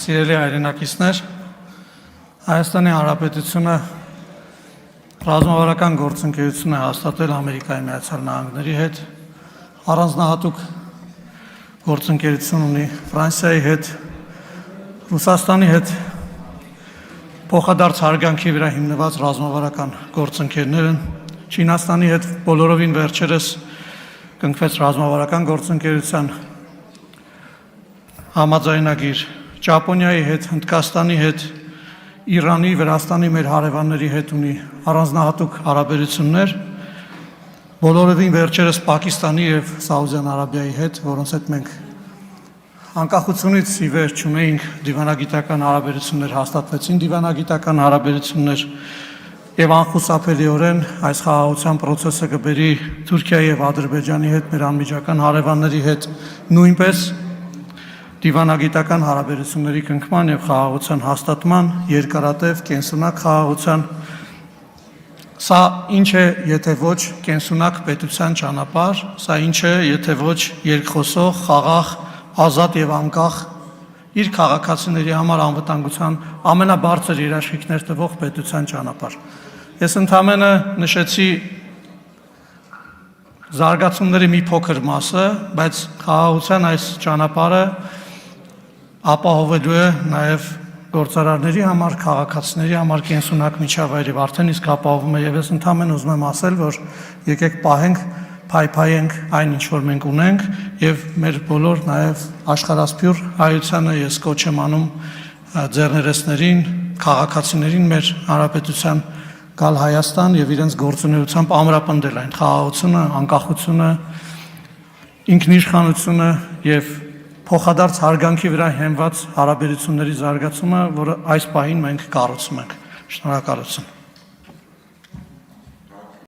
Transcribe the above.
Սիրելի հայրենակիցներ, Հայաստանի Հանրապետությունը ռազմավարական գործընկերություն է հաստատել Ամերիկայի Միացյալ Նահանգների հետ, առանձնահատուկ գործընկերություն ունի Ֆրանսիայի հետ, Ռուսաստանի հետ փոխադարձ հարգանքի վրա հիմնված ռազմավարական գործընկերներ են, Չինաստանի հետ բոլորովին վերջերս կնքվեց ռազմավարական գործընկերության համաձայնագիր, Ճապոնիայի հետ, Հնդկաստանի հետ, Իրանի, Վրաստանի մեր հարևանների հետ ունի առանձնահատուկ հարաբերություններ, բոլորովին վերջերս Պակիստանի եւ Սաուդյան Արաբիայի հետ, որոնց հետ մենք անկախությունից ի վեր չունեինք դիվանագիտական հարաբերություններ, հաստատվեցին դիվանագիտական հարաբերություններ եւ անխուսափելիորեն այս խաղաղության process-ը կբերի Թուրքիայի եւ Ադրբեջանի հետ մեր անմիջական հարևանների հետ նույնպես դիվանագիտական հարաբերությունների կնքման եւ խաղաղության հաստատման, երկարատև կենսունակ խաղաղության, սա ինչ է, եթե ոչ կենսունակ պետության ճանապարհ, սա ինչ է, եթե ոչ երկխոսող, խաղաղ, ազատ եւ անկախ իր քաղաքացիների համար անվտանգության ամենաբարձր երաշխիքներ տվող պետության ճանապարհ։ Ես ընդհանրապես նշեցի զարգացումների մի փոքր մասը, բայց խաղաղության այս ճանապարհը ապահովելու է նաև գործարարների համար, քաղաքացիների համար կենսունակ միջավայր եւ արդեն իսկ ապահովում է եւ ես ընդհանրապես ուզում եմ ասել, որ եկեք պահենք, փայփայենք այն ինչ որ մենք ունենք եւ մեր բոլոր նաև աշխարհասփյուր հայությանը ես կոչ եմ անում ձեռներեցներին, քաղաքացիներին մեր հանրապետության գալ Հայաստան եւ իրենց գործունեությամբ ամրապնդել այն խաղաղությունը, անկախությունը, ինքնիշխանությունը եւ փոխադարձ հարգանքի վրա հենված հարաբերությունների զարգացումը, որը այս պահին մենք կառուցում ենք։ Շնորհակալություն։